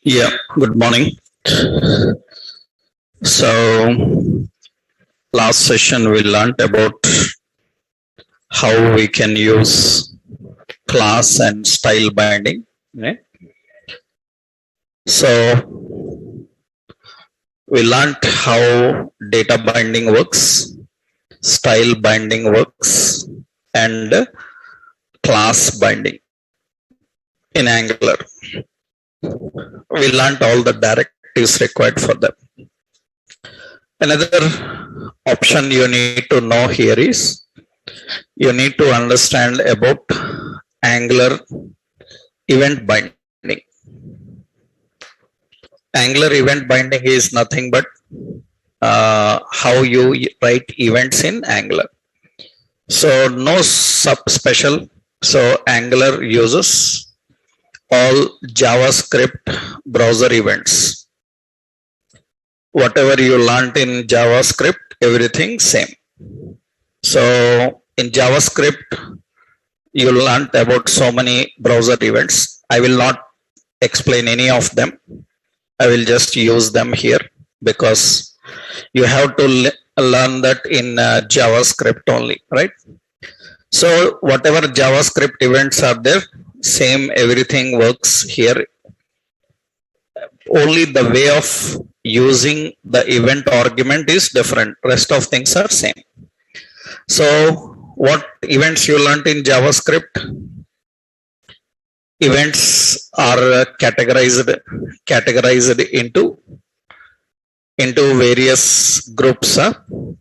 Yeah, good morning. So, last session we learned about how we can use class and style binding. Right? So, we learned how data binding works, style binding works, and class binding in Angular. We learned all the directives required for them. Another option you need to know here is you need to understand about Angular event binding. Angular event binding is nothing but how you write events in Angular. So no sub special. So Angular uses all JavaScript browser events. Whatever you learned in JavaScript, everything same. So in JavaScript, you learned about so many browser events. I will not explain any of them. I will just use them here because you have to learn that in JavaScript only, right? So whatever JavaScript events are there, same everything works here. Only the way of using the event argument is different. Rest of things are same. So what events you learned in JavaScript? Events are categorized into various groups.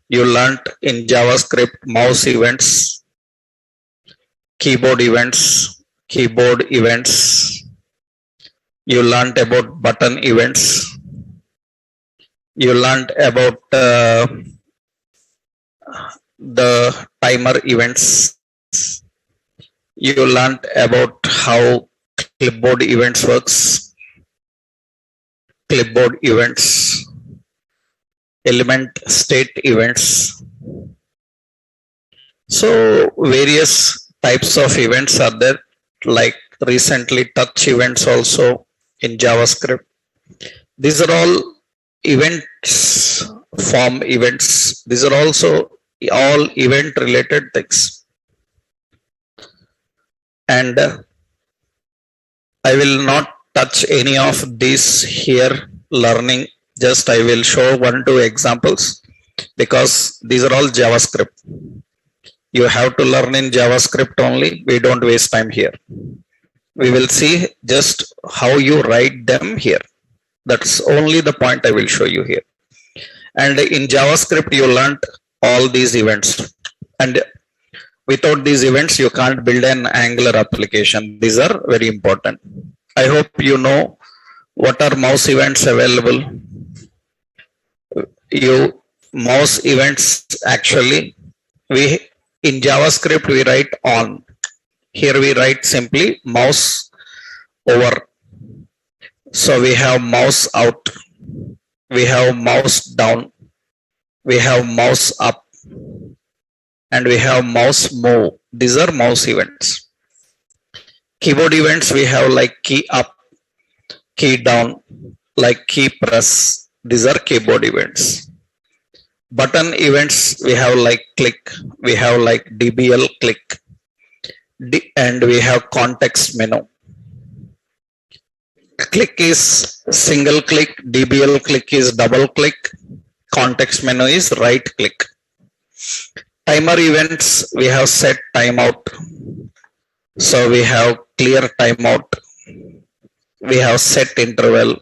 You learned in JavaScript mouse events, keyboard events, you learned about button events, you learned about the timer events, you learned about how clipboard events works, element state events. So various types of events are there, like recently touch events also in JavaScript. These are all events, form events. These are also all event related things. And I will not touch any of these here learning. Just I will show 1-2 examples because these are all JavaScript. You have to learn in JavaScript only. We don't waste time here. We will see just how you write them here. That's only the point I will show you here. And in JavaScript, you learned all these events. And without these events, you can't build an Angular application. These are very important. I hope you know what are mouse events available. Mouse events actually, in JavaScript we write on. Here we write simply mouse over. So we have mouse out, we have mouse down, we have mouse up, and we have mouse move. These are mouse events. Keyboard events we have like key up, key down, like key press. These are keyboard events. Button events we have like click, we have like DBL click, and we have context menu. Click is single click, DBL click is double click, context menu is right click. Timer events we have set timeout. So we have clear timeout, we have set interval,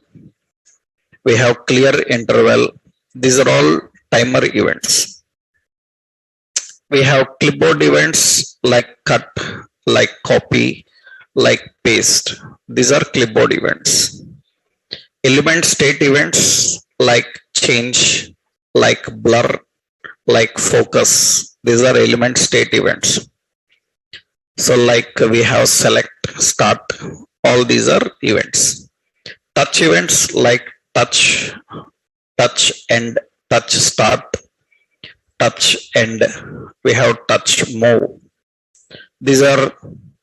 we have clear interval. These are all timer events. We have clipboard events like cut, like copy, like paste. These are clipboard events. Element state events like change, like blur, like focus. These are element state events. So like we have select, start, all these are events. Touch events like touch, end, touch start, touch end. We have touch move. These are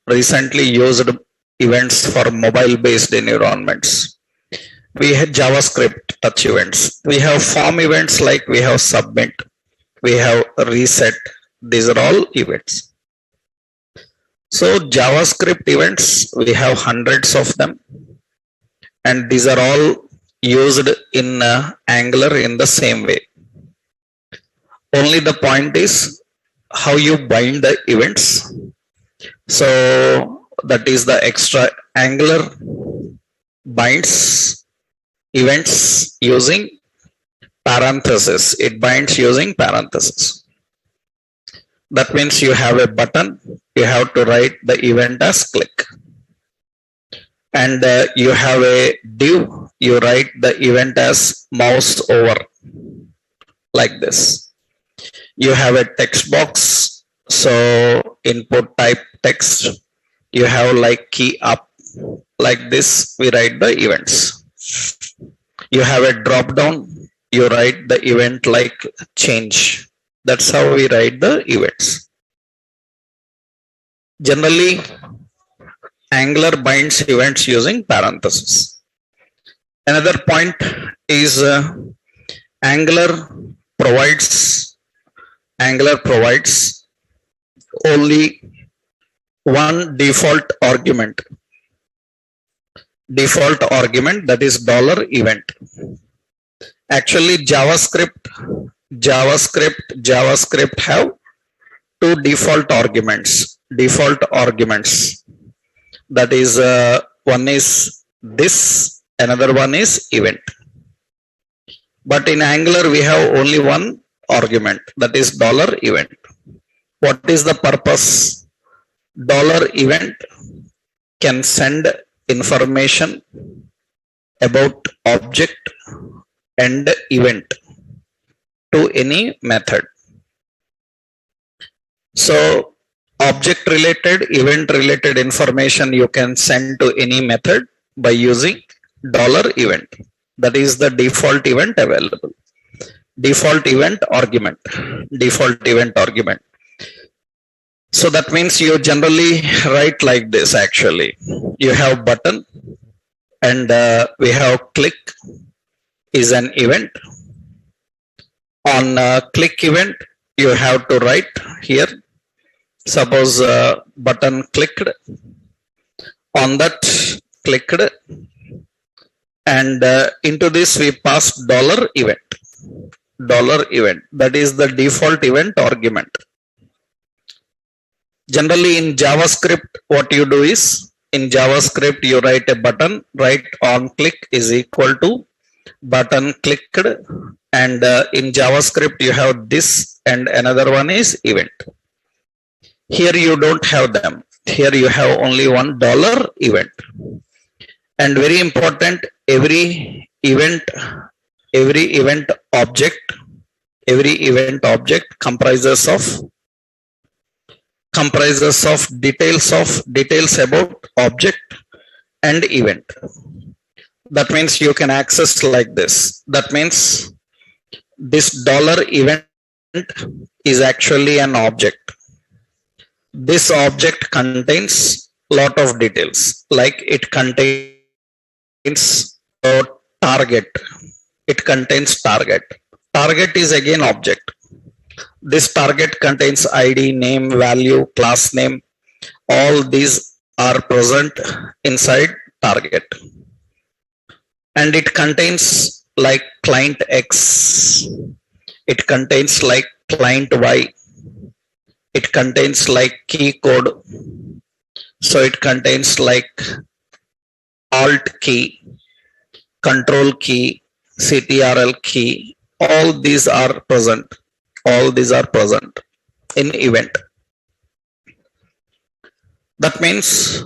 recently used events for mobile based environments. We have JavaScript touch events. We have form events like we have submit, we have reset. These are all events. So JavaScript events, we have hundreds of them, and these are all used in Angular in the same way. Only the point is how you bind the events. So that is the extra. Angular binds events using parentheses. It binds using parentheses. That means you have a button, you have to write the event as click. And you have a div, you write the event as mouse over, like this. You have a text box, so input type text. You have like key up, like this, we write the events. You have a drop down, you write the event like change. That's how we write the events. Generally, Angular binds events using parentheses. Another point is Angular provides only one default argument. Default argument, that is $event. Actually, JavaScript have two default arguments. That is one is this, another one is event. But in Angular we have only one argument, that is $event. What is the purpose? $event can send information about object and event to any method. So object related, event related information you can send to any method by using $event. That is the default event available. Default event argument. So that means you generally write like this actually. You have button and we have click is an event. On click event, you have to write here. Suppose button clicked, on that clicked, and into this we pass $event. That is the default event argument. Generally in JavaScript, what you do is, in JavaScript you write a button, write on click is equal to button clicked, and in JavaScript you have this and another one is event. Here you don't have them. Here you have only one $event. And very important, every event object comprises of details about object and event. That means you can access like this. That means this $event is actually an object. This object contains lot of details, like it contains a target. It contains target. Target is again object. This target contains ID, name, value, class name. All these are present inside target. And it contains like client X. It contains like client Y. It contains like key code. So it contains like alt key, control key, CTRL key. All these are present. All these are present in event. That means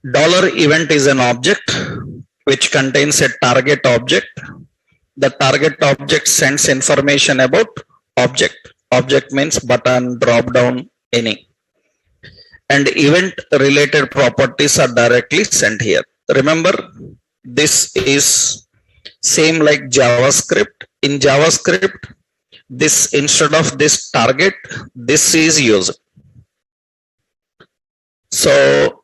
$event is an object which contains a target object. The target object sends information about object. Object means button, drop down, any. And event related properties are directly sent here. Remember, this is same like JavaScript. In JavaScript, this instead of this target, this is used. So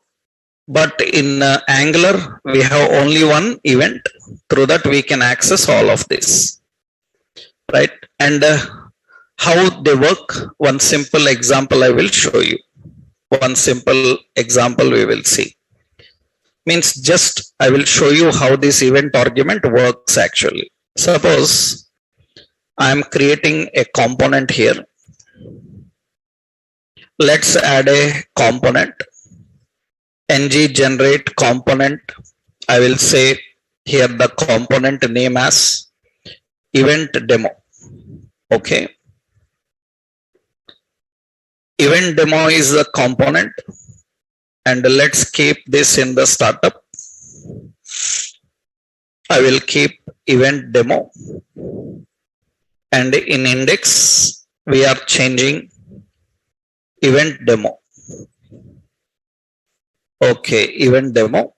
But in Angular, we have only one event. Through that, we can access all of this, right? And how they work, one simple example I will show you. One simple example we will see. Means just I will show you how this event argument works actually. Suppose I am creating a component here. Let's add a component. Ng generate component. I will say here the component name as event demo. Okay. Event demo is the component, and let's keep this in the startup. I will keep event demo, and in index we are changing event demo. Okay, event demo,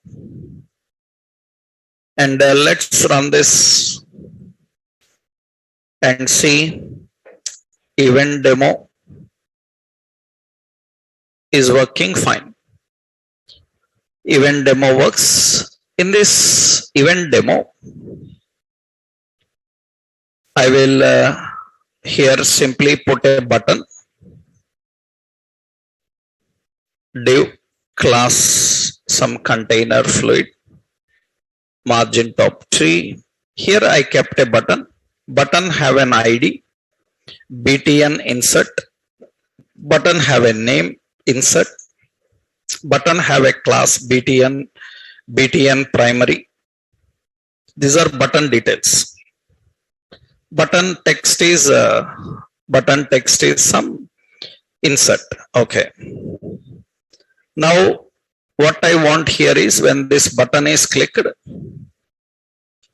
and let's run this and see. Event demo is working fine. Event demo works. In this event demo, I will here simply put a button. Div class some container fluid, margin top 3. Here I kept a button. Button have an ID, btn insert. Button have a name, insert. Button have a class btn primary. These are button details. Button text is some insert. Okay. Now what I want here is when this button is clicked,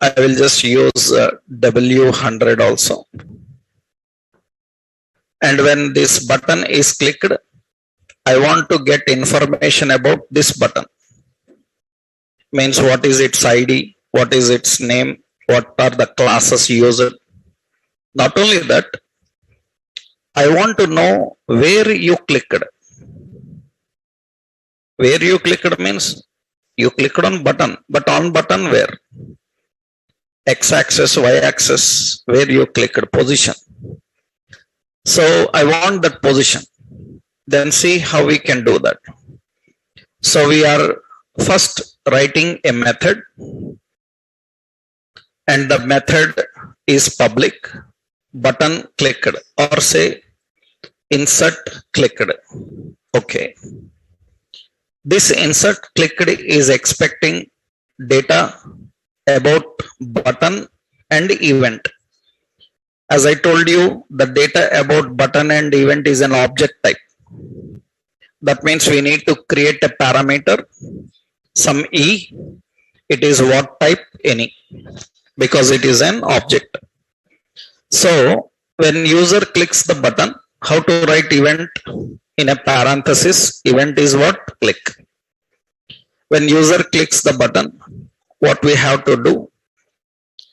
I will just use W100 also. And when this button is clicked, I want to get information about this button. Means what is its ID, what is its name, what are the classes used. Not only that, I want to know where you clicked. Where you clicked means you clicked on button, but on button where? X-axis, Y-axis, where you clicked, position. So I want that position. Then see how we can do that. So we are first writing a method, and the method is public, button clicked, or say insert clicked. Okay. This insert clicked is expecting data about button and event. As I told you, the data about button and event is an object type. That means we need to create a parameter, some E. It is what type? Any, because it is an object. So when user clicks the button, how to write event? In a parenthesis, event is what? Click. When user clicks the button, what we have to do?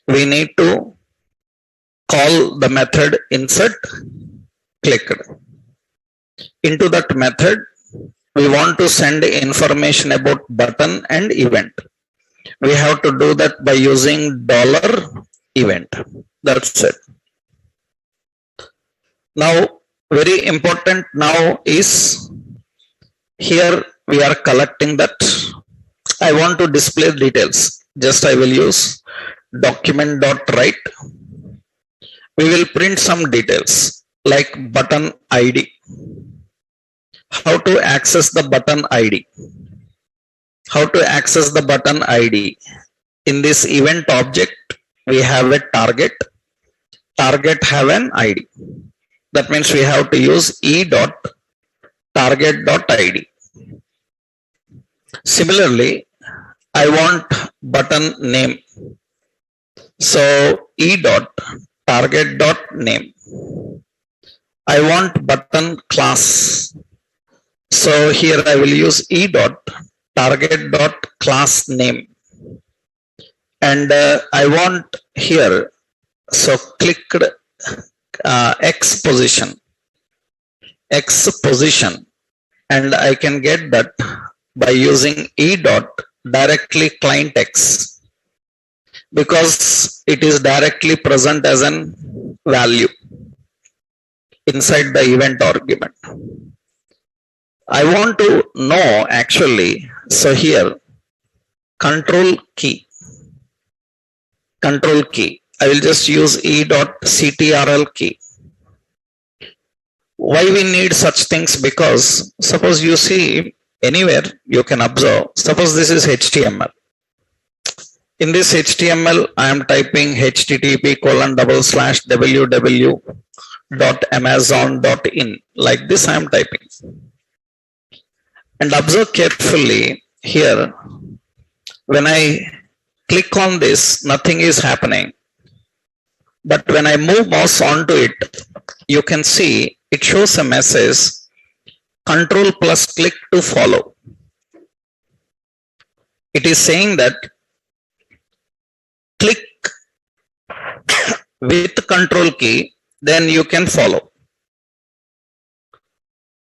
We need to call the method insert clicked. Into that method, we want to send information about button and event. We have to do that by using $event. That's it. Now, very important now is here we are collecting that. I want to display details. Just I will use document.write. We will print some details like button ID. How to access the button ID? How to access the button ID? In this event object, we have a target. Target have an ID. That means we have to use e.target.id. Similarly, I want button name. So e.target.name. I want button class. So here I will use e.target.class name. And I want here, so clicked X position, and I can get that by using e dot directly client x, because it is directly present as an value inside the event argument. I want to know actually, so here control key, I will just use e dot ctrl key. Why we need such things? Because suppose you see anywhere, you can observe, suppose this is HTML. In this HTML, I am typing http://www.amazon.in. Like this I am typing. And observe carefully here, when I click on this, nothing is happening. But when I move mouse onto it, you can see it shows a message, control plus click to follow. It is saying that click with control key, then you can follow.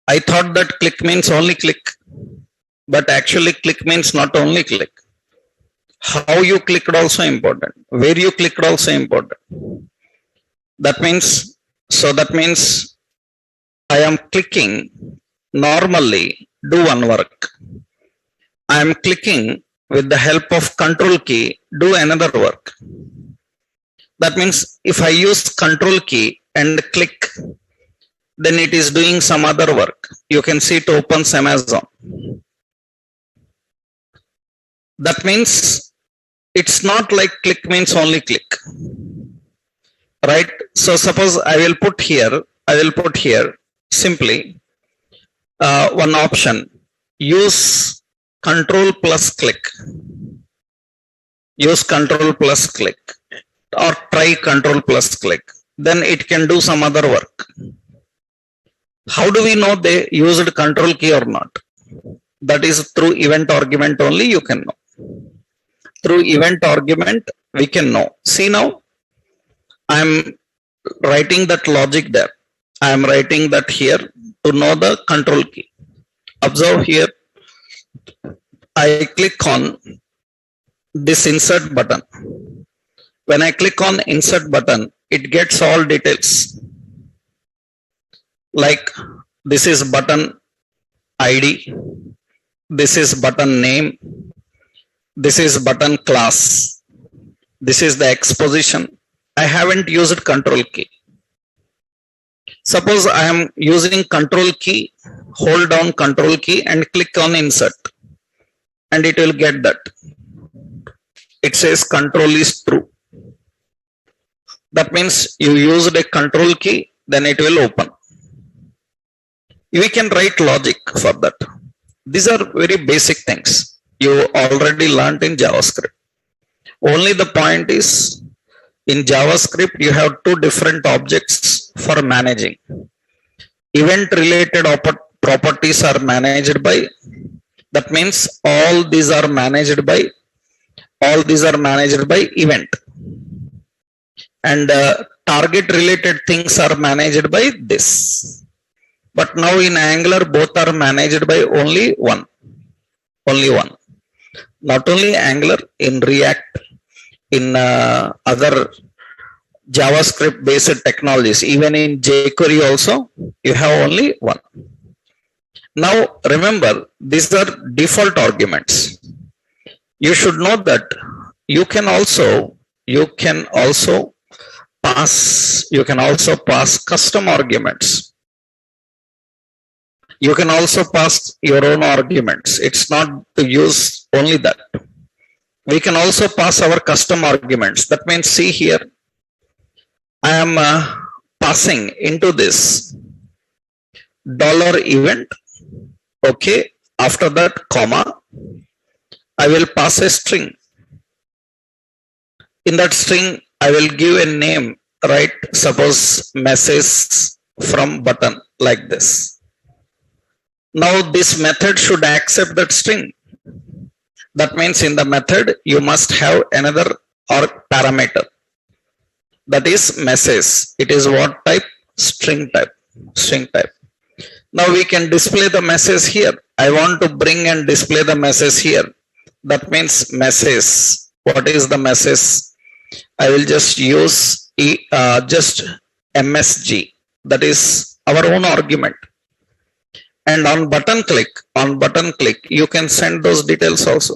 I thought that click means only click, but actually click means not only click. How you clicked also important. Where you clicked also important. That means I am clicking normally, do one work. I am clicking with the help of control key, do another work. That means if I use control key and click, then it is doing some other work. You can see it opens Amazon. That means it's not like click means only click, right? So suppose I will put here simply one option, use control plus click, or try control plus click, then it can do some other work. How do we know they used control key or not? That is through event argument only you can know. Through event argument we can know. See, now I am writing that logic there. I am writing that here to know the control key. Observe here, I click on this insert button. When I click on insert button, it gets all details. Like this is button ID, this is button name, this is button class, this is the exposition. I haven't used control key. Suppose I am using control key, hold down control key and click on insert, and it will get that. It says control is true. That means you used a control key, then it will open. We can write logic for that. These are very basic things you already learned in JavaScript. Only the point is, in JavaScript you have two different objects for managing. Event related properties are managed by, that means all these are managed by event, and target related things are managed by this. But now in Angular both are managed by only one. Not only Angular, in React, in other JavaScript based technologies, even in jQuery also you have only one. Now remember, these are default arguments. You should know that you can also pass custom arguments. You can also pass your own arguments. It's not to use only that. We can also pass our custom arguments. That means, see here, I am passing into this $event. Okay. After that, comma, I will pass a string. In that string, I will give a name, right? Suppose message from button, like this. Now this method should accept that string. That means in the method you must have another or parameter, that is message. It is what type? String type. Now we can display the message here. I want to bring and display the message here. That means message. What is the message? I will just use just MSG. That is our own argument. And on button click, you can send those details also.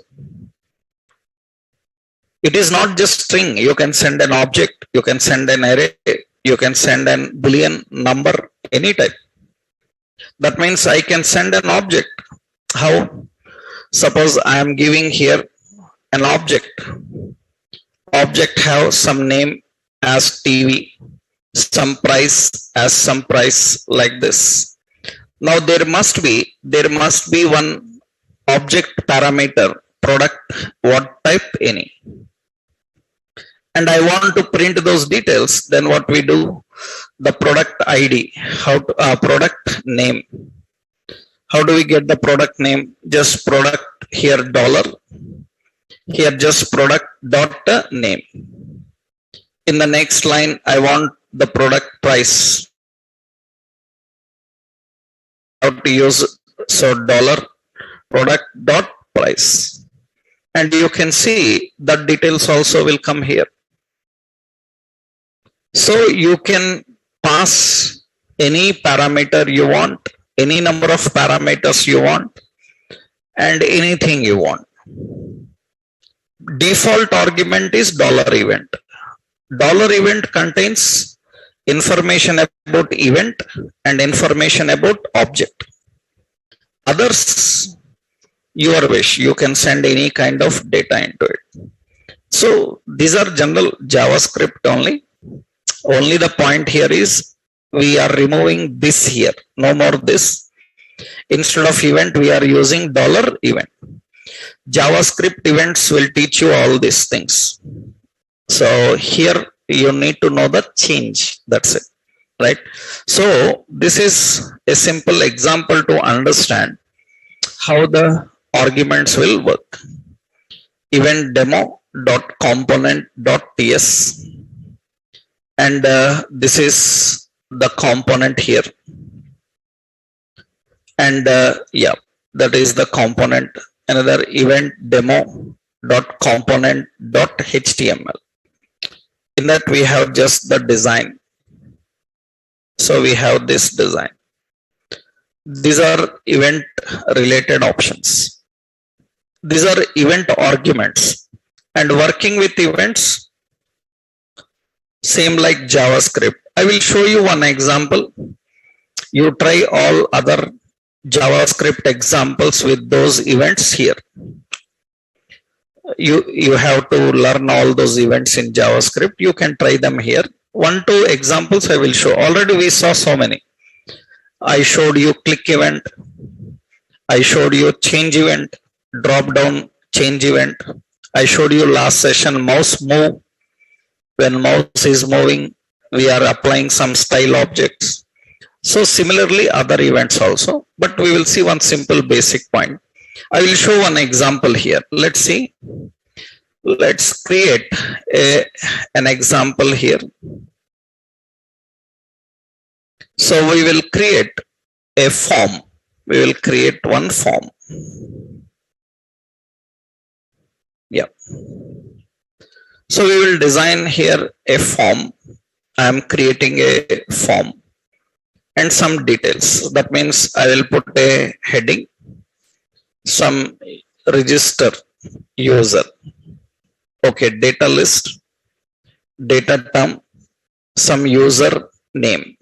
It is not just string. You can send an object, you can send an array, you can send an Boolean number, any type. That means I can send an object. How? Suppose I am giving here an object. Object have some name as TV, some price as some price, like this. Now there must be one object parameter, product, what type, any. And I want to print those details. Then what we do? The product ID, product name. How do we get the product name? Just product here dollar. Here just product dot name. In the next line, I want the product price. How to use, so dollar product dot price. And you can see that details also will come here. So you can pass any parameter you want, any number of parameters you want, and anything you want. Default argument is $event. $event contains information about event and information about object. Others, your wish, you can send any kind of data into it. So these are general JavaScript only. Only the point here is we are removing this here, no more this. Instead of event, we are using $event. JavaScript events will teach you all these things. So here you need to know the change. That's it, right? So this is a simple example to understand how the arguments will work. Event demo.component.ts, and this is the component here, and yeah, that is the component. Another event demo.component.html. In that we have just the design. So we have this design. These are event related options. These are event arguments, and working with events, same like JavaScript. I will show you one example. You try all other JavaScript examples with those events here. You have to learn all those events in JavaScript. You can try them here. 1-2 examples I will show. Already we saw so many. I showed you click event. I showed you change event, drop down change event. I showed you last session mouse move. When mouse is moving, we are applying some style objects. So similarly other events also, but we will see one simple basic point. I will show one example here. Let's see. Let's create an example here. So we will create a form. We will create one form. Yeah. So we will design here a form. I am creating a form and some details. That means I will put a heading, some register user. Okay, data list, data term, some user name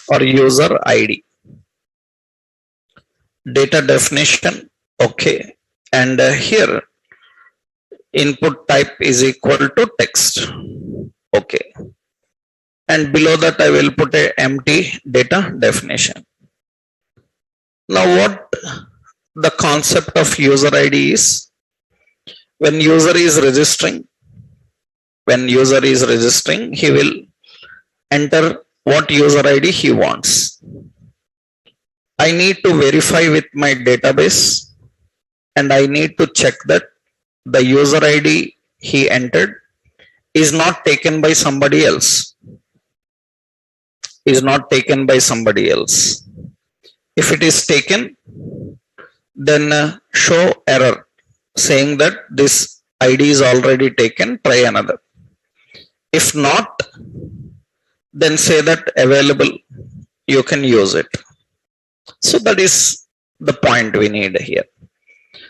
or user ID. Data definition, okay. And here input type is equal to text. Okay. And below that I will put a empty data definition. Now what the concept of user ID is? When user is registering, he will enter what user ID he wants. I need to verify with my database, and I need to check that the user ID he entered is not taken by somebody else. If it is taken, then show error saying that this ID is already taken, try another. If not, then say that available, you can use it. So that is the point we need here.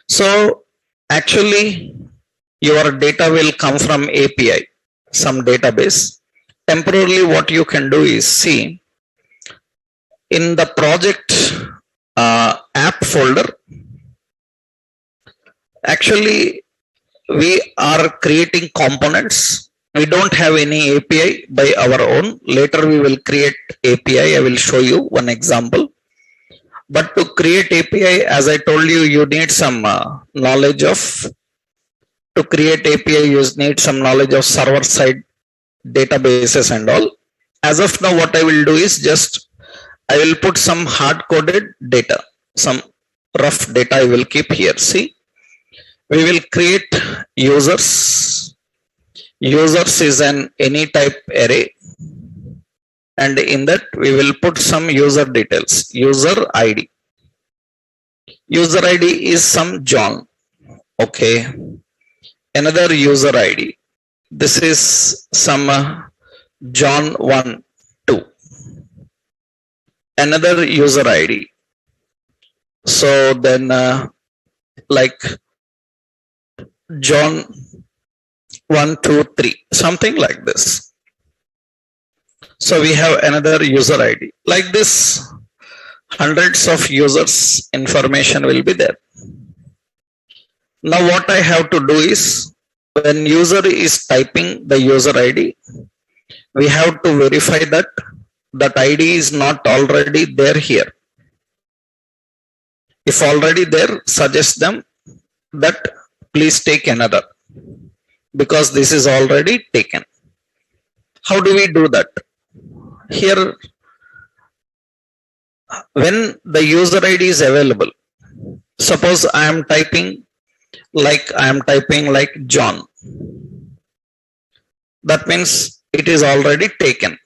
So actually your data will come from API, some database. Temporarily what you can do is see in the project app folder. Actually we are creating components. We don't have any API by our own. Later we will create API. I will show you one example. But to create API, as I told you, you need some knowledge of, to create API, you need some knowledge of server side databases and all. As of now, what I will do is just, I will put some hard coded data, some rough data I will keep here. See, we will create users. Users is an any type array, and in that we will put some user details. User ID. User ID is some John. Okay. Another user ID. This is some John 1, 2. Another user ID. So then like John 1, 2, 3, something like this. So we have another user ID. Like this, hundreds of users information will be there. Now what I have to do is, when user is typing the user ID, we have to verify that that ID is not already there here. If already there, suggest them that please take another, because this is already taken. How do we do that? Here, when the user ID is available, suppose I am typing like John. That means it is already taken.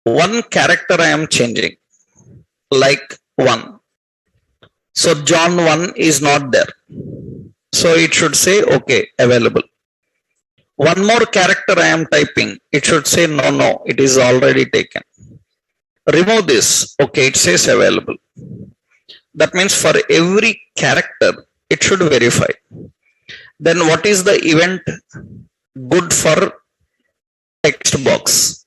One character I am changing, like 1. So John 1 is not there. So it should say, okay, available. One more character I am typing, it should say, no, it is already taken. Remove this, okay, it says available. That means for every character, it should verify. Then what is the event good for text box?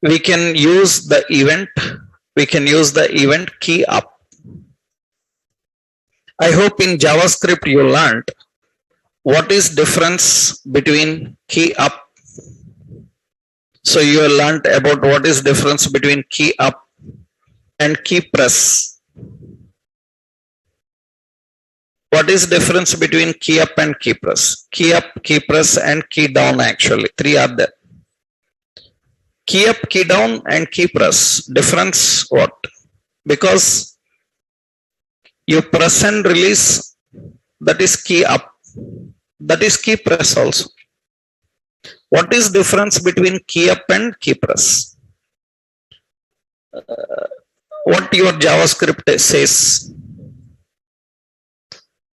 We can use the event key up. I hope in JavaScript you learned what is difference between key up. So you learned about what is difference between key up and key press. What is difference between key up and key press? Key up, key press and key down, actually 3 are there. Key up, key down and key press. Difference what? Because you press and release, that is key up. That is key press also. What is difference between key up and key press? What your JavaScript says?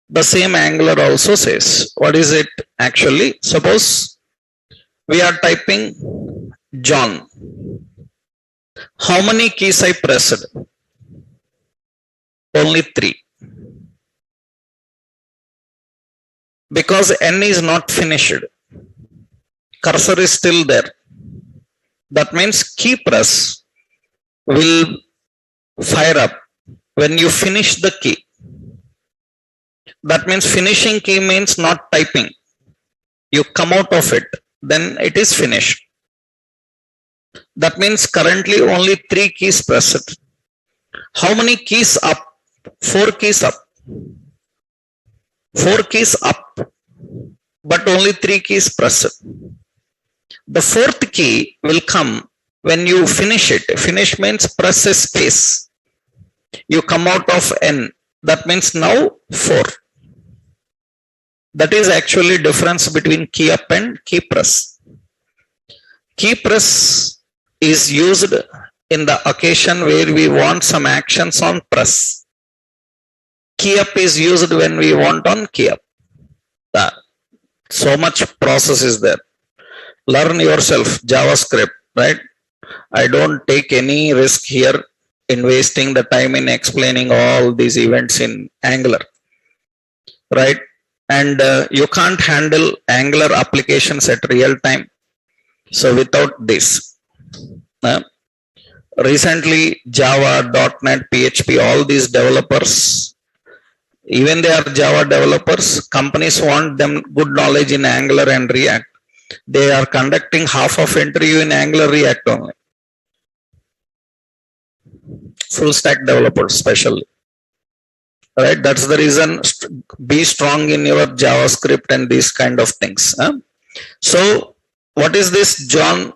The same Angular also says. What is it actually? Suppose we are typing John. How many keys I pressed? Only 3. Because n is not finished. Cursor is still there. That means key press will fire up when you finish the key. That means finishing key means not typing. You come out of it, then it is finished. That means currently only 3 keys pressed. How many keys up? 4 keys up. 4 keys up, but only 3 keys pressed. The 4th key will come when you finish it. Finish means press a space. You come out of n. That means now 4. That is actually difference between key up and key press. Key press is used in the occasion where we want some actions on press. Key up is used when we want on key up. So much process is there. Learn yourself JavaScript, right? I don't take any risk here in wasting the time in explaining all these events in Angular, right? And you can't handle Angular applications at real time. So without this, recently Java, .NET, PHP, all these developers, even they are Java developers, companies want them good knowledge in Angular and React. They are conducting half of interview in Angular React only. Full stack developers especially. Right? That's the reason, be strong in your JavaScript and these kind of things. So what is this? John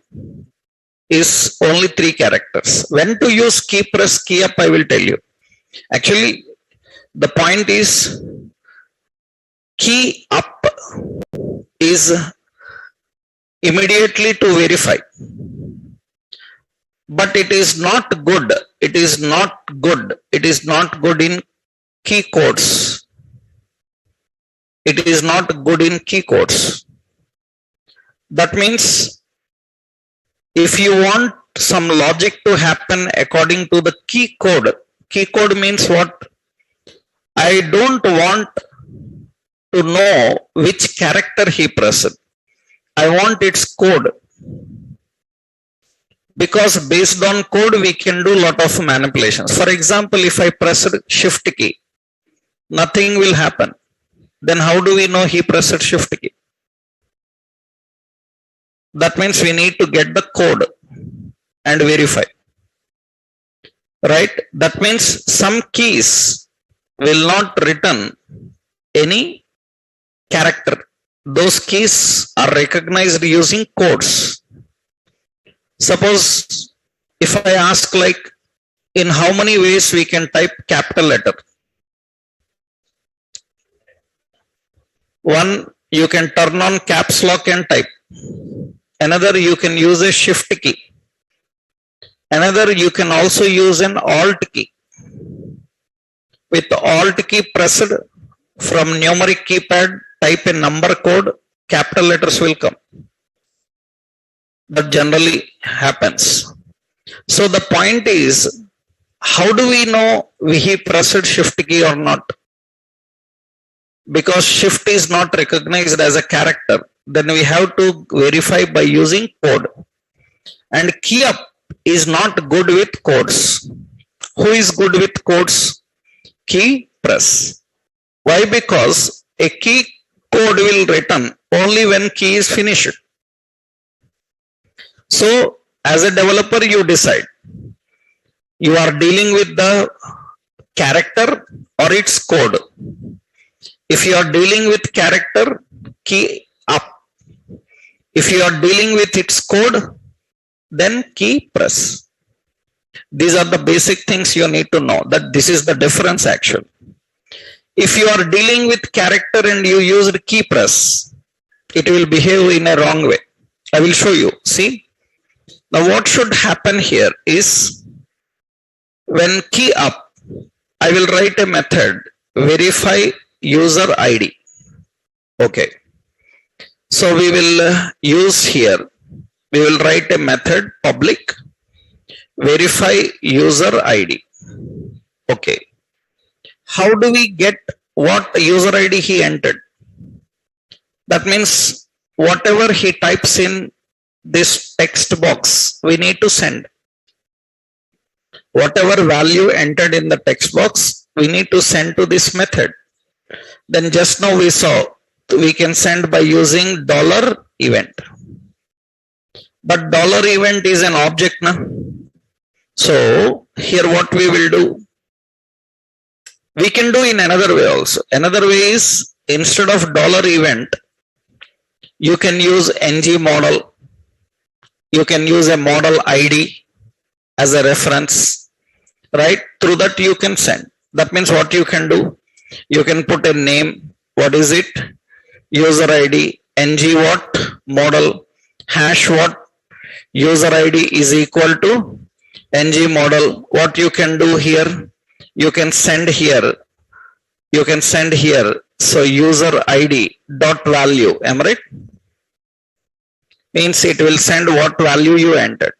is only 3 characters. When to use key press, key up, I will tell you. Actually, the point is key up is immediately to verify, but it is not good. It is not good. It is not good in key codes. It is not good in key codes. That means if you want some logic to happen according to the key code means what? I don't want to know which character he pressed. I want its code. Because based on code, we can do a lot of manipulations. For example, if I press shift key, nothing will happen. Then how do we know he pressed shift key? That means we need to get the code and verify. Right? That means some keys will not return any character. Those keys are recognized using codes. Suppose if I ask like in how many ways we can type capital letter. One, you can turn on caps lock and type. Another, you can use a shift key. Another, you can also use an alt key. With the alt key pressed from numeric keypad, type a number code, capital letters will come. That generally happens. So the point is, how do we know he pressed shift key or not? Because shift is not recognized as a character, then we have to verify by using code. And key up is not good with codes. Who is good with codes? Key press. Why? Because a key code will return only when key is finished. So as a developer, you decide. You are dealing with the character or its code. If you are dealing with character, key up. If you are dealing with its code, then key press. These are the basic things you need to know, that this is the difference actually. If you are dealing with character and you used key press, it will behave in a wrong way. I will show you. See? Now what should happen here is, when key up, I will write a method, verify user ID. Okay. So we will use here, we will write a method public, verify user ID. Okay. How do we get what user ID he entered? That means whatever he types in this text box, we need to send. Whatever value entered in the text box, we need to send to this method. Then just now we saw we can send by using $event. But $event is an object now. So here what we will do, we can do in another way also. Another way is, instead of $event, you can use ng model. You can use a model ID as a reference, right? Through that you can send. That means what you can do, you can put a name. What is it? User ID, ng what, model, hash what, user ID is equal to ng model, what you can do here, you can send here, so user id dot value, am I right? Means it will send what value you entered.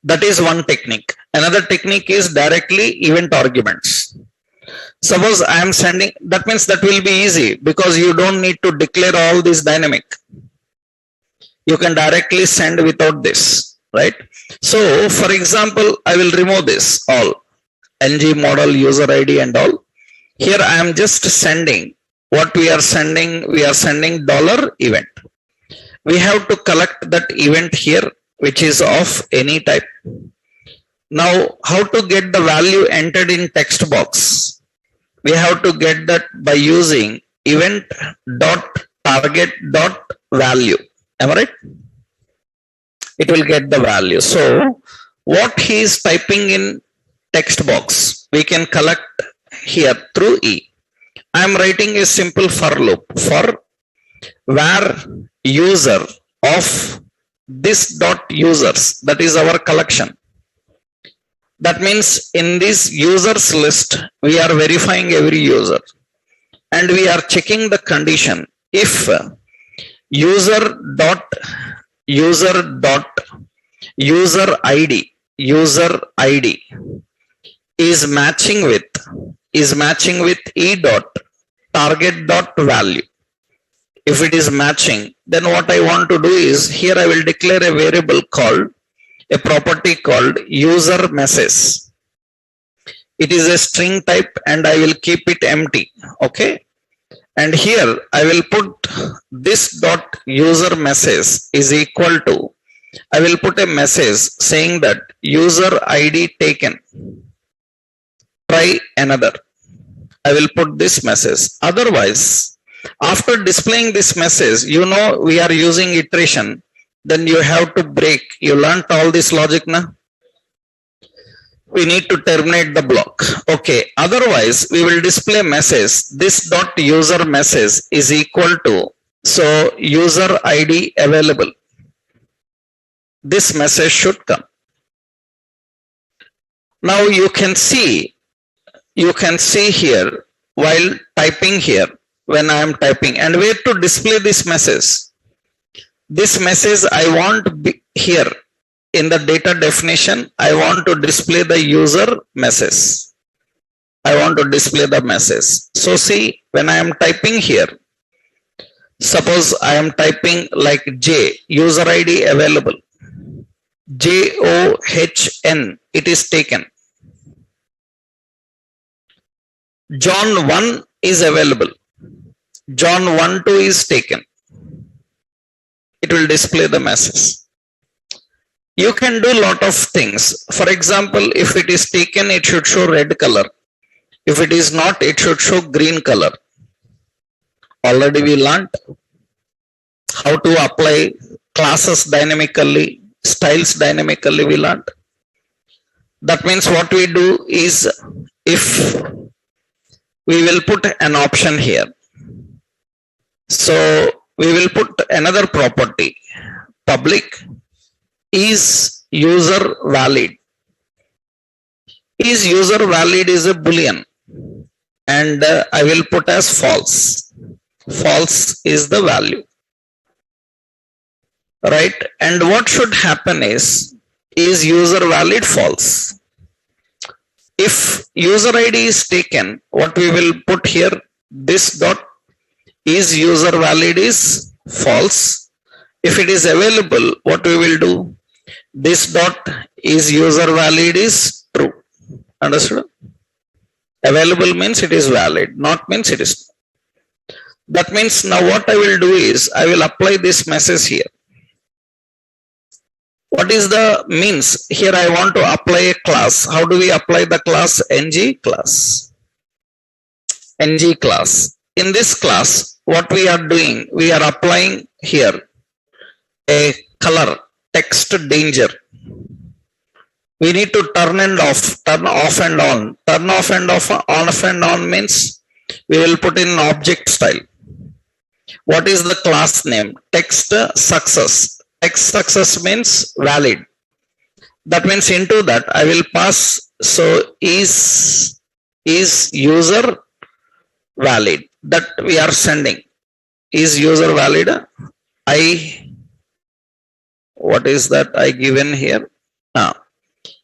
That is one technique. Another technique is directly event arguments. Suppose I am sending, that means that will be easy because you don't need to declare all this dynamic. You can directly send without this, right? So for example, I will remove this all ng model, user id and all. Here I am just sending what we are sending. We are sending $event. We have to collect that event here, which is of any type. Now, how to get the value entered in text box? We have to get that by using event dot target dot value. Am I right? It will get the value. So what he is typing in text box, we can collect here through E. I am writing a simple for loop for where user of this dot users, that is our collection. That means in this users list, we are verifying every user and we are checking the condition. If user dot user id is matching with e dot target dot value. If it is matching, then what I want to do is here I will declare a variable called, a property called user message. It is a string type and I will keep it empty. Okay. And here I will put this dot user message is equal to, I will put a message saying that user id taken, try another. I will put this message. Otherwise, after displaying this message, you know we are using iteration, then you have to break. You learnt all this logic now. We need to terminate the block. Okay. Otherwise, we will display message. This dot user message is equal to, so user id available. This message should come. Now you can see here while typing here, when I am typing, and where to display this message. This message I want be here in the data definition. I want to display the user message. I want to display the message. So see, when I am typing here, suppose I am typing like J, user ID available, JOHN, it is taken. John 1 is available. John 1-2 is taken. It will display the message. You can do a lot of things. For example, if it is taken, it should show red color. If it is not, it should show green color. Already we learned how to apply classes dynamically, styles dynamically we learned. That means what we do is, if we will put an option here. So we will put another property, public is user valid. Is user valid is a boolean, and I will put as false. False is the value, right? And what should happen is user valid false. If user ID is taken, what we will put here, this dot is user valid is false. If it is available, what we will do, this dot is user valid is true. Understood? Available means it is valid, not means it is. That means now what I will do is I will apply this message here. What is the means? Here I want to apply a class. How do we apply the class? ng class. ng class. In this class, what we are doing, we are applying here a color, text danger. We need to turn off and on. Turn off and on means we will put in object style. What is the class name? Text success. Text success means valid. That means into that I will pass. So is user valid, that we are sending. Is user valid? What is that I given here?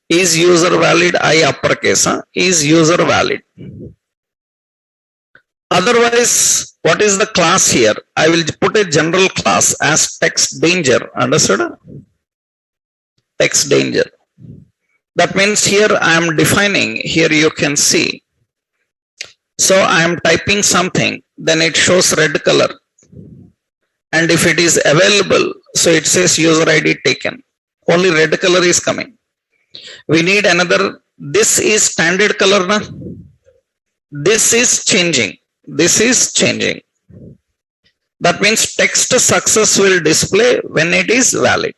Is user valid? I uppercase. Is user valid? Otherwise, what is the class here? I will put a general class as text danger. Understood? Text danger. That means here I am defining, here you can see. So I am typing something, then it shows red color. And if it is available, so it says user ID taken. Only red color is coming. We need another. This is standard color now. This is changing. This is changing. That means text success will display when it is valid.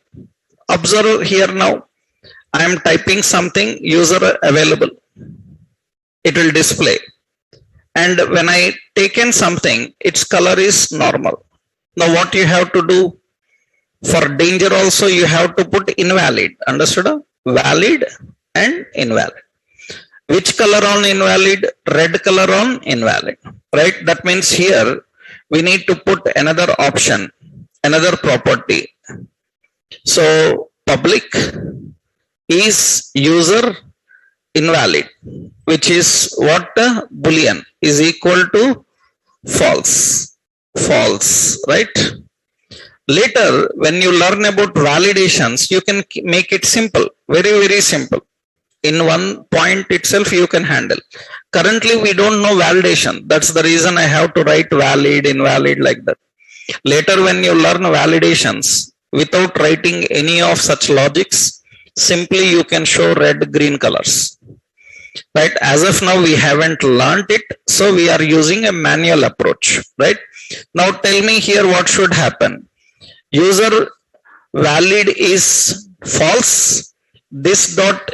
Observe here now. I am typing something, user available. It will display. And when I taken something, its color is normal. Now what you have to do? For danger also you have to put invalid. Understood? Valid and invalid. Which color on invalid? Red color on invalid. Right? That means here we need to put another option, another property. So public is user invalid, which is what? Boolean is equal to false. False, right? Later, when you learn about validations, you can make it simple, very, very simple. In one point itself, you can handle. Currently, we don't know validation. That's the reason I have to write valid, invalid like that. Later, when you learn validations, without writing any of such logics, simply you can show red, green colors. Right? As of now, we haven't learned it. So we are using a manual approach. Right? Now tell me here what should happen. User valid is false. This dot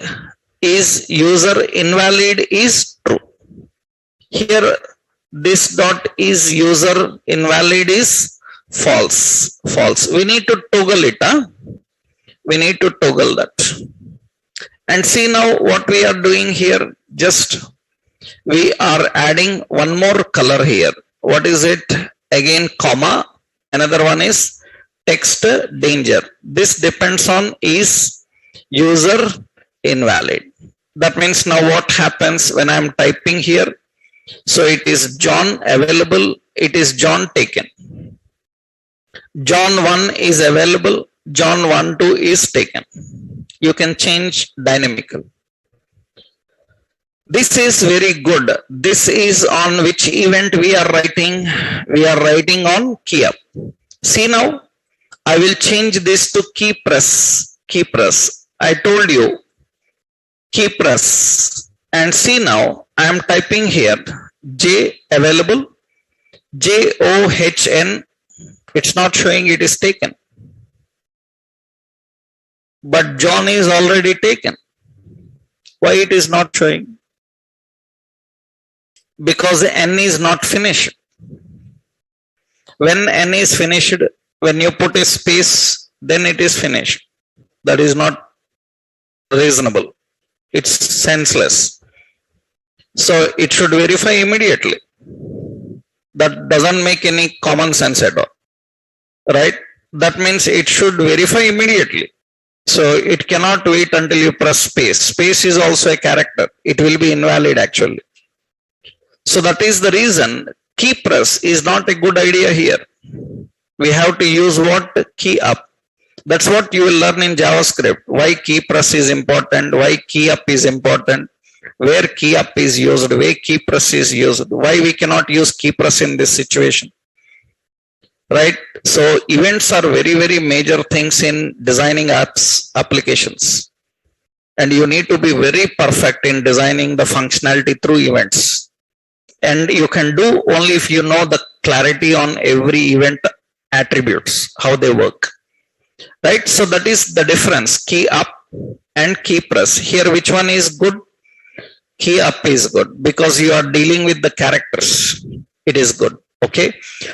is user invalid is true. Here this dot is user invalid is false. False. We need to toggle it. We need to toggle that. And see now what we are doing here. Just we are adding one more color here. What is it? Again, comma. Another one is text danger. This depends on is user invalid. That means now what happens when I am typing here? So it is John available. It is John taken. John 1 is available. John 1, 2 is taken. You can change dynamical. This is very good. This is on which event we are writing? We are writing on key up. See now, I will change this to key press. Key press. I told you key press. And see now, I am typing here J available. JOHN. It's not showing it is taken. But John is already taken. Why it is not showing? Because N is not finished. When N is finished, when you put a space, then it is finished. That is not reasonable. It's senseless. So it should verify immediately. That doesn't make any common sense at all. Right? That means it should verify immediately. So it cannot wait until you press space. Space is also a character. It will be invalid actually. So that is the reason key press is not a good idea here. We have to use what? Key up. That's what you will learn in JavaScript. Why key press is important. Why key up is important. Where key up is used. Where key press is used. Why we cannot use key press in this situation. Right? So events are very, very major things in designing apps, applications. And you need to be very perfect in designing the functionality through events. And you can do only if you know the clarity on every event attributes, how they work. Right? So that is the difference. Key up and key press. Here, which one is good? Key up is good because you are dealing with the characters. It is good. Okay.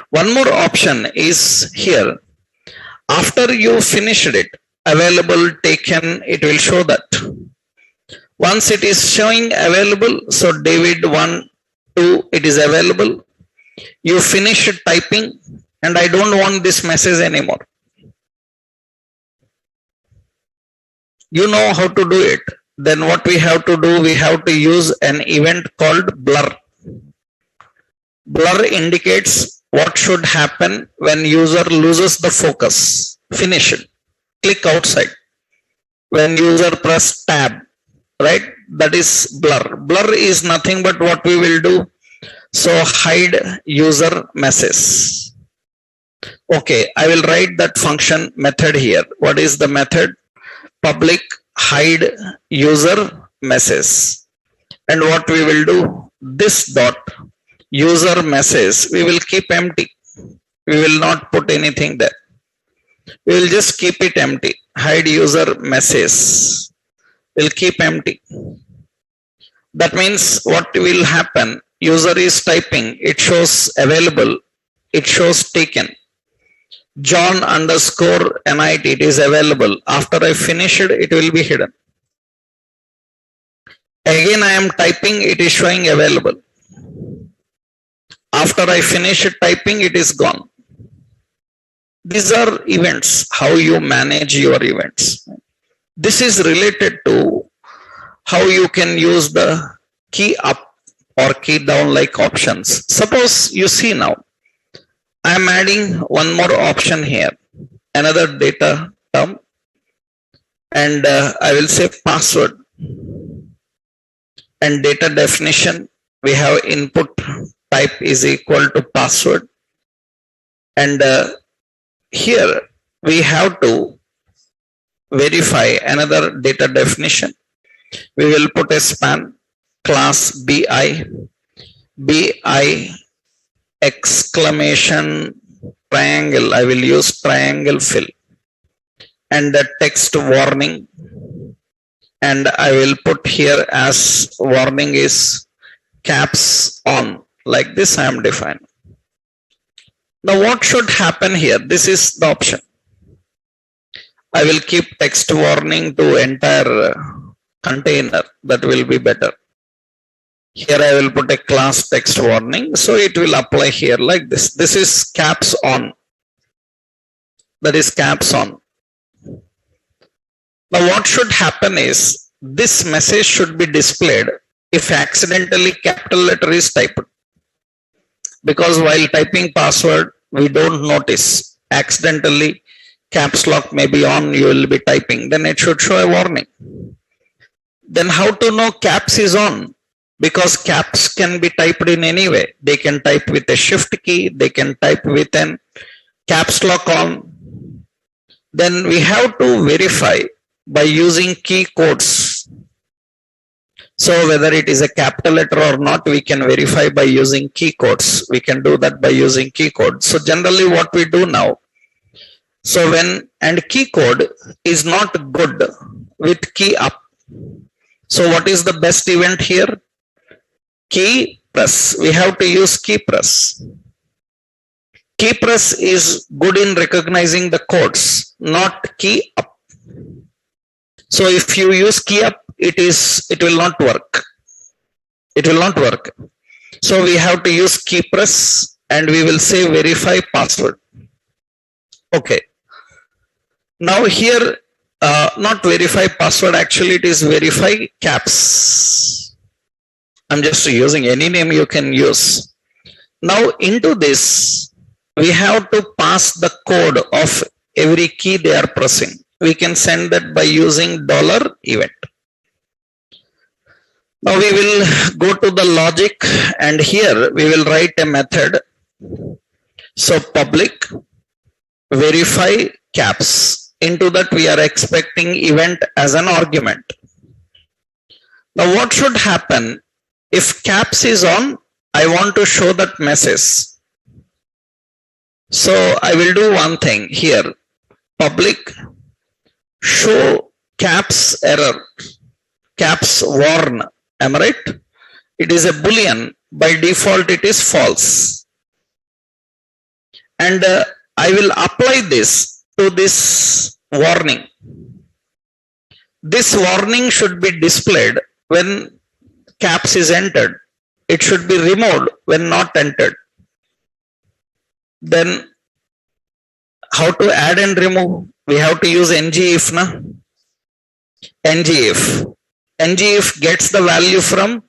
One more option is here. After you finished it, available, taken, it will show that. Once it is showing available, so David 1, 2, it is available. You finish typing and I don't want this message anymore. You know how to do it. Then what we have to do, we have to use an event called blur. Blur indicates what should happen when user loses the focus. Finish it. Click outside. When user press tab, right? That is blur. Blur is nothing but what we will do. So hide user message. Okay, I will write that function method here. What is the method? Public hide user message. And what we will do? This dot user message we will keep empty. We will not put anything there. We will just keep it empty. Hide user message. We'll keep empty. That means what will happen? User is typing. It shows available. It shows taken. John underscore NIT. It is available. After I finish it, it will be hidden. Again, I am typing. It is showing available. After I finish typing, it is gone. These are events, how you manage your events. This is related to how you can use the key up or key down like options. Suppose you see now, I am adding one more option here, another data term, and I will say password and data definition. We have input type is equal to password, and here we have to verify another data definition. We will put a span class bi exclamation triangle. I will use triangle fill and the text warning, and I will put here as warning is caps on. Like this I am defining. Now what should happen here? This is the option. I will keep text warning to entire container. That will be better. Here I will put a class text warning. So it will apply here like this. This is caps on. That is caps on. Now what should happen is this message should be displayed if accidentally capital letter is typed. Because while typing password, we don't notice. Accidentally, caps lock may be on, you will be typing. Then it should show a warning. Then how to know caps is on? Because caps can be typed in any way. They can type with a shift key. They can type with an caps lock on. Then we have to verify by using key codes. So whether it is a capital letter or not, we can verify by using key codes. We can do that by using key code. So generally what we do now, so when and key code is not good with key up. So what is the best event here? Key press. We have to use key press. Key press is good in recognizing the codes, not key up. So if you use key up, it will not work. It will not work. So we have to use key press and we will say verify password. Okay. Now here, not verify password, actually it is verify caps. I'm just using any name you can use. Now into this, we have to pass the code of every key they are pressing. We can send that by using $event. Now we will go to the logic and here we will write a method. So public verify caps. Into that we are expecting event as an argument. Now what should happen if caps is on? I want to show that message. So I will do one thing here. Public show caps error, caps warn. Am I right? It is a boolean. By default, it is false. And I will apply this to this warning. This warning should be displayed when caps is entered. It should be removed when not entered. Then how to add and remove? We have to use ngIf, na? ngIf. ngIf gets the value from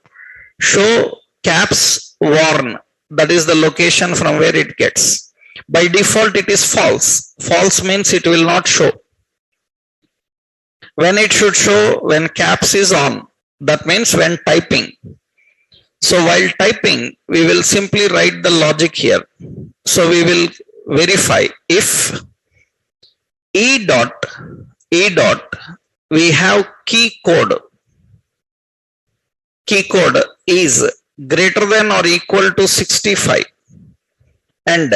show caps warn. That is the location from where it gets. By default, it is false. False means it will not show. When it should show, when caps is on. That means when typing. So while typing, we will simply write the logic here. So we will verify if E dot, we have key code. Key code is greater than or equal to 65 and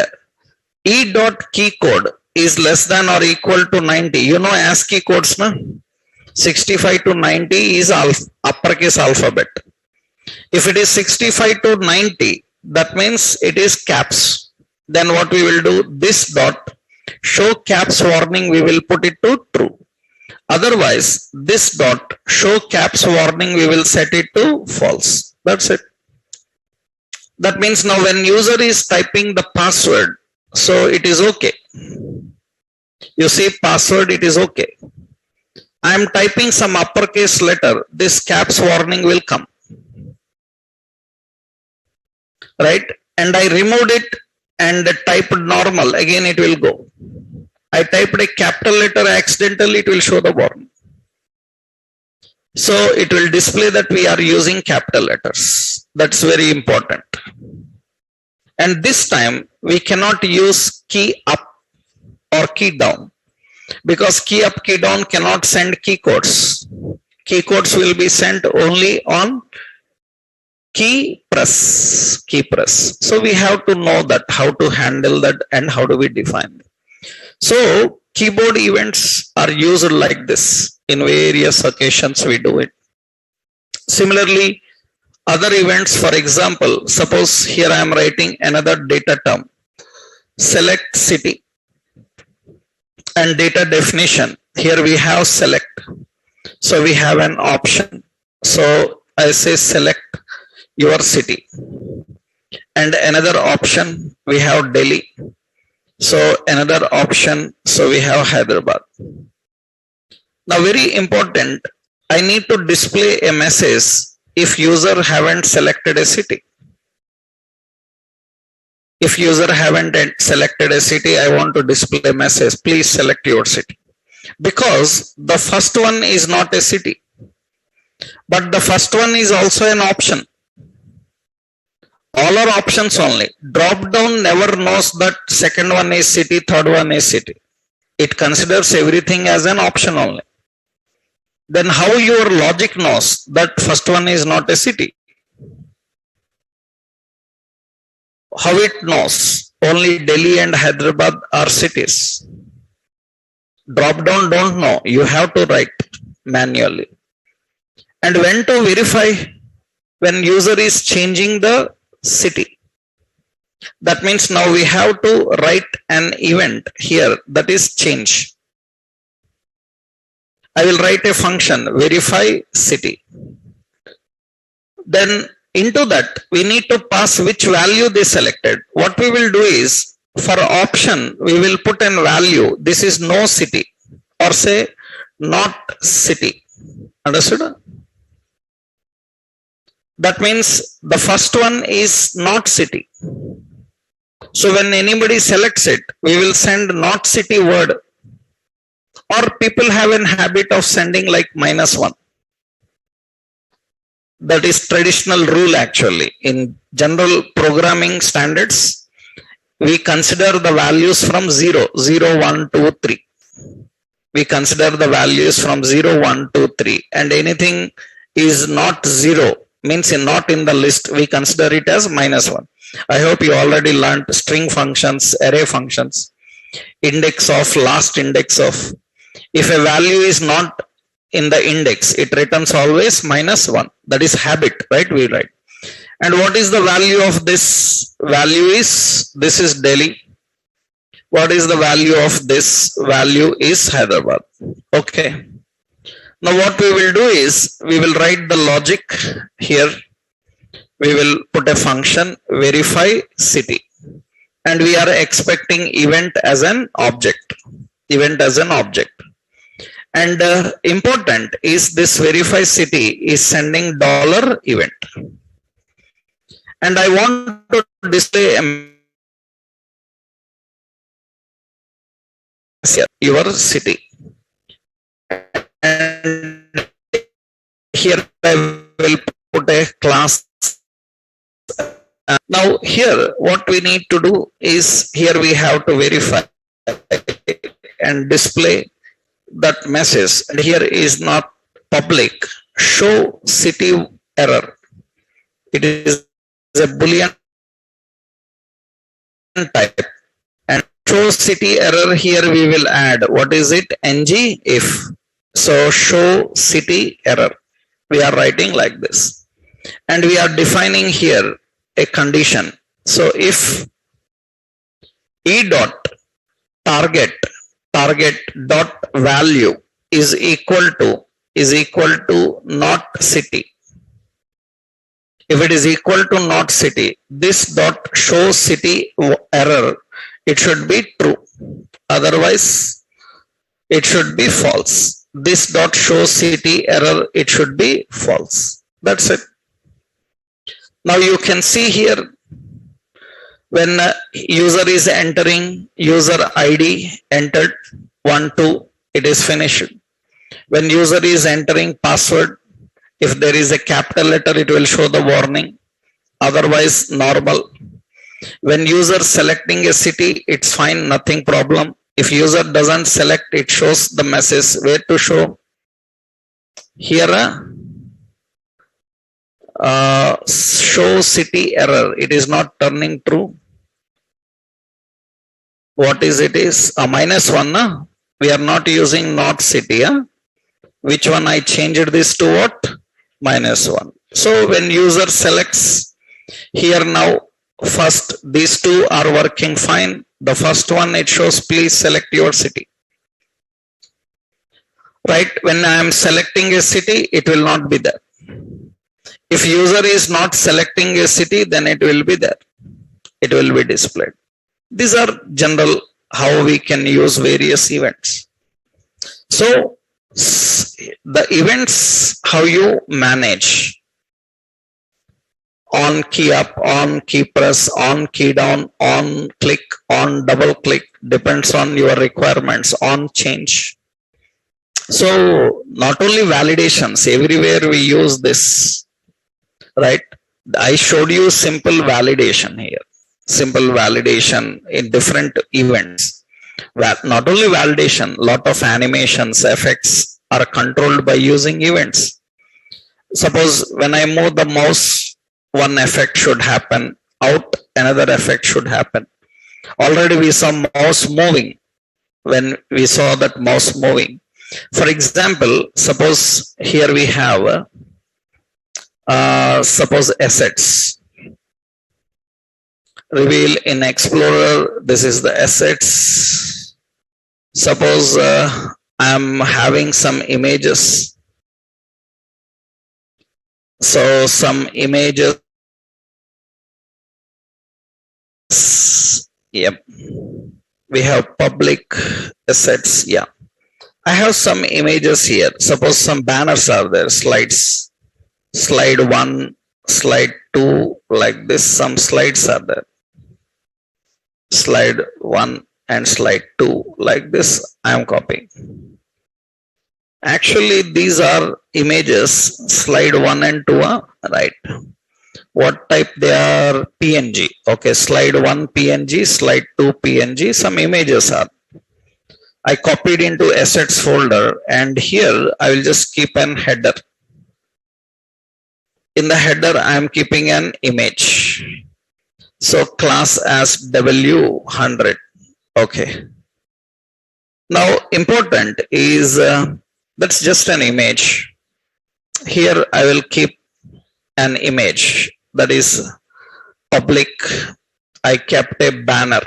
E dot key code is less than or equal to 90. You know ASCII codes, na? 65 to 90 is uppercase alphabet. If it is 65 to 90, that means it is caps. Then what we will do, this dot show caps warning, we will put it to true. Otherwise, this dot show caps warning, we will set it to false. That's it. That means now when user is typing the password, so it is okay. You see password, it is okay. I am typing some uppercase letter, this caps warning will come. Right? And I removed it and typed normal, again it will go. I typed a capital letter accidentally, it will show the warning. So it will display that we are using capital letters. That's very important. And this time we cannot use key up or key down, because key up, key down cannot send key codes. Key codes will be sent only on key press. So we have to know that, how to handle that and how do we define it. So keyboard events are used like this. In various occasions we do it. Similarly, other events, for example, suppose here I am writing another data term. Select city and data definition. Here we have select. So we have an option. So I say select your city. And another option, we have Delhi. So another option, so we have Hyderabad. Now very important, I need to display a message if user haven't selected a city. If user haven't selected a city, I want to display a message, please select your city. Because the first one is not a city, but the first one is also an option. All are options only. Drop down never knows that second one is city, third one is city. It considers everything as an option only. Then how your logic knows that first one is not a city? How it knows only Delhi and Hyderabad are cities? Drop down don't know. You have to write manually. And when to verify? When user is changing the city. That means now we have to write an event here, that is change. I will write a function, verify city. Then into that, we need to pass which value they selected. What we will do is, for option, we will put an value. This is no city, or say not city. Understood? That means the first one is not city. So when anybody selects it, we will send not city word. Or people have a habit of sending like -1. That is traditional rule actually. In general programming standards, we consider the values from 0, 0, 1, 2, 3. We consider the values from 0, 1, 2, 3. And anything is not 0, means not in the list, we consider it as -1. I hope you already learned string functions, array functions, index of, last index of. If a value is not in the index, it returns always -1. That is habit, right? We write. And what is the value of this? Value is, this is Delhi. What is the value of this? Value is Hyderabad. Okay. Now what we will do is we will write the logic here. We will put a function verify city, and we are expecting event as an object. Event as an object. And important is this verify city is sending dollar event. And I want to display your city. And here I will put a class. Now here what we need to do is here we have to verify and display that message, and here is not public show city error. It is a boolean type, and show city error here we will add what is it, ng if. So show city error, we are writing like this, and we are defining here a condition. So if e dot target dot value is equal to not city. If it is equal to not city, this dot show city error, it should be true. Otherwise, it should be false. This dot show city error, it should be false. That's it. Now you can see here when user is entering user ID entered 1, 2, it is finished. When user is entering password, if there is a capital letter, it will show the warning. Otherwise, normal. When user selecting a city, it's fine, nothing problem. If user doesn't select, it shows the message where to show. Here, show city error, it is not turning true. What is it is a -1, na? We are not using not city. Which one I changed this to what? -1. So when user selects here, now first these two are working fine. The first one, it shows please select your city. Right? When I am selecting a city, it will not be there. If user is not selecting a city, then it will be there. It will be displayed. These are general how we can use various events. So the events, how you manage: on key up, on key press, on key down, on click, on double click, depends on your requirements, on change. So not only validations, everywhere we use this, right? I showed you simple validation here, simple validation in different events. Not only validation, lot of animations, effects are controlled by using events. Suppose when I move the mouse, one effect should happen, out another effect should happen. Already we saw mouse moving when we saw that mouse moving. For example, suppose here we have suppose assets. Reveal in Explorer, this is the assets. Suppose I am having some images. So some images. Yep. We have public assets. Yeah. I have some images here. Suppose some banners are there, slides. Slide 1, slide 2, like this, some slides are there. Slide 1 and slide 2, like this, I am copying. Actually, these are images, slide 1 and 2 are right. What type they are? PNG. Okay, slide 1 PNG, slide 2 PNG, some images are. I copied into assets folder, and here I will just keep an header. In the header, I am keeping an image. So class as W100. Okay. Now important is that's just an image. Here I will keep an image that is public. I kept a banner.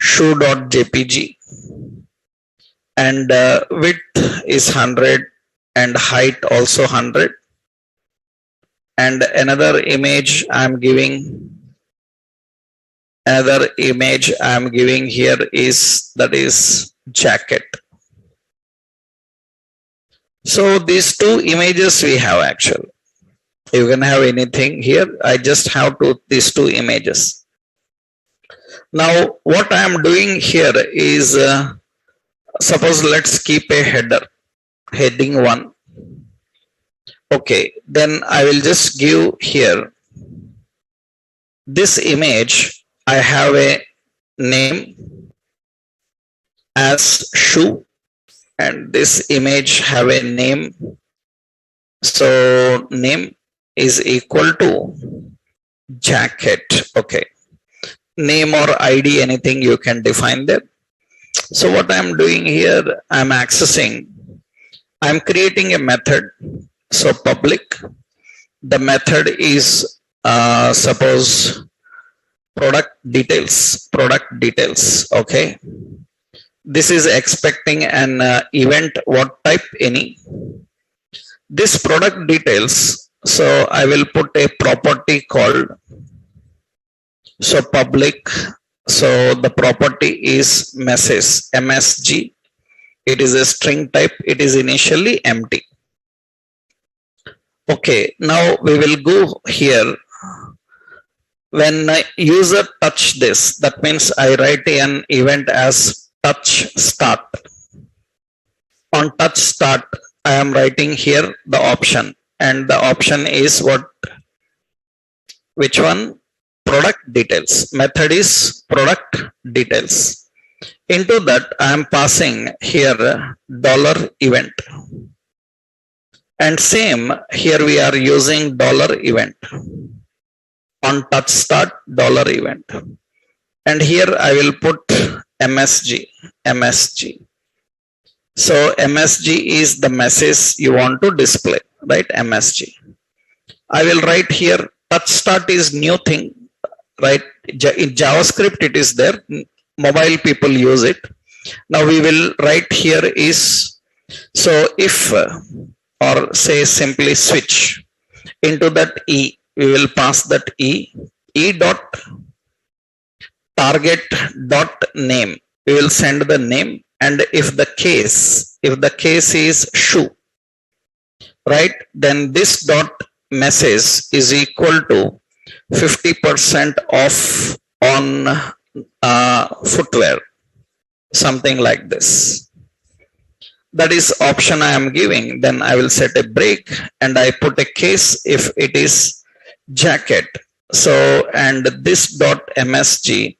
shoe.jpg, and width is 100 and height also 100. And another image I'm giving here is, that is jacket. So these two images we have actually. You can have anything here. I just have these two images. Now what I am doing here is, suppose let's keep a heading 1. Okay, then I will just give here this image. I have a name as shoe, and this image have a name. So name is equal to jacket. Okay, name or ID, anything you can define there. So what I'm doing here, I'm creating a method. So public, the method is suppose product details. Okay, this is expecting an event, what type, any. This product details, so I will put a property called, so public, so the property is message, MSG. It is a string type, it is initially empty. Okay, now we will go here. When user touch this, that means I write an event as touch start. On touch start, I am writing here the option, and the option is what? Which one? Product details. Method is product details. Into that, I am passing here $event. And same here we are using $event. On touch start, $event. And here I will put MSG. So MSG is the message you want to display, right? MSG. I will write here touch start is new thing, right? In JavaScript it is there. Mobile people use it. Now we will write here is, so if or say simply switch, into that E, we will pass that E dot target dot name. We will send the name, and if the case is shoe, right, then this dot message is equal to 50% off on footwear, something like this. That is option I am giving. Then I will set a break and I put a case if it is jacket. So, and this dot MSG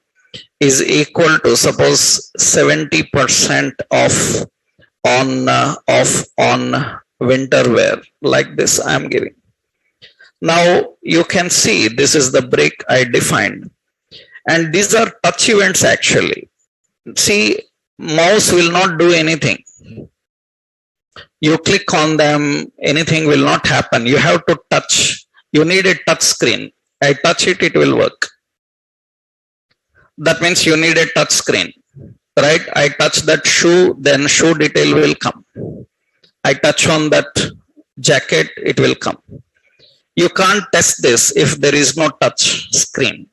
is equal to suppose 70% off on winter wear, like this I am giving. Now you can see this is the break I defined, and these are touch events actually. See, mouse will not do anything. You click on them, anything will not happen. You have to touch. You need a touch screen. I touch it, it will work. That means you need a touch screen, right? I touch that shoe, then shoe detail will come. I touch on that jacket, it will come. You can't test this if there is no touch screen.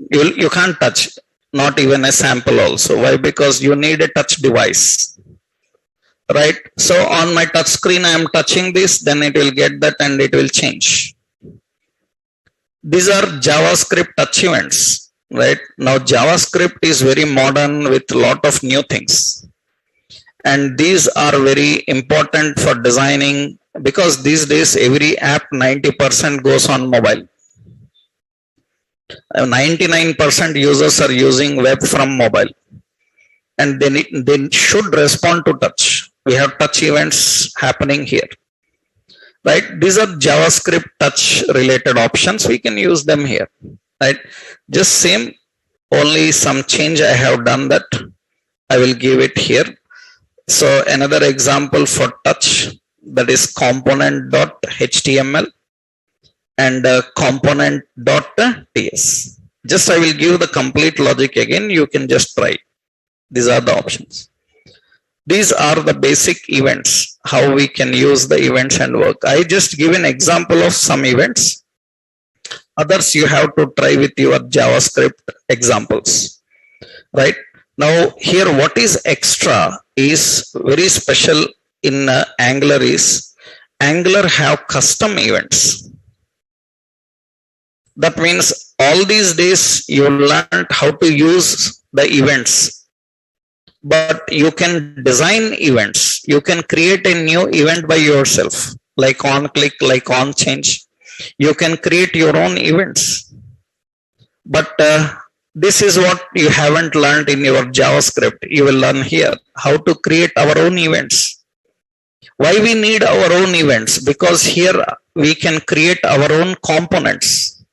You can't touch, not even a sample also. Why? Because you need a touch device, right? So on my touch screen, I am touching this, then it will get that and it will change. These are JavaScript touch events, right? Now JavaScript is very modern with a lot of new things. And these are very important for designing, because these days every app 90% goes on mobile. 99% users are using web from mobile, and they should respond to touch. We have touch events happening here, right? These are JavaScript touch related options. We can use them here, right? Just same, only some change I have done that. I will give it here. So another example for touch, that is component.html and component.ts. Just I will give the complete logic again. You can just try. These are the options. These are the basic events, how we can use the events and work. I just give an example of some events. Others you have to try with your JavaScript examples, right? Now here what is extra is very special in Angular is Angular have custom events. That means all these days you learned how to use the events, but you can design events. You can create a new event by yourself, like on click, like on change. You can create your own events. But this is what you haven't learned in your JavaScript. You will learn here how to create our own events. Why we need our own events? Because here we can create our own components.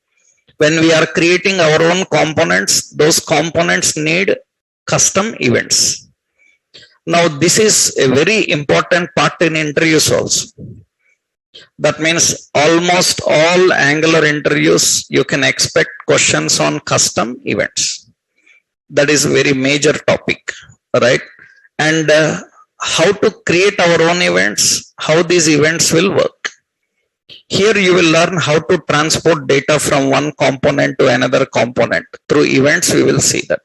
When we are creating our own components, those components need custom events. Now, this is a very important part in interviews also. That means almost all Angular interviews, you can expect questions on custom events. That is a very major topic, right? And how to create our own events, how these events will work. Here you will learn how to transport data from one component to another component. Through events, we will see that.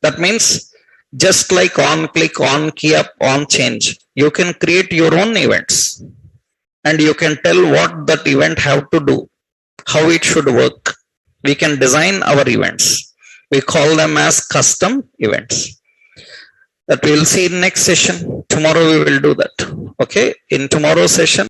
That means just like on click, on key up, on change, you can create your own events. And you can tell what that event have to do, how it should work. We can design our events. We call them as custom events. That we will see in next session. Tomorrow we will do that. Okay. In tomorrow's session,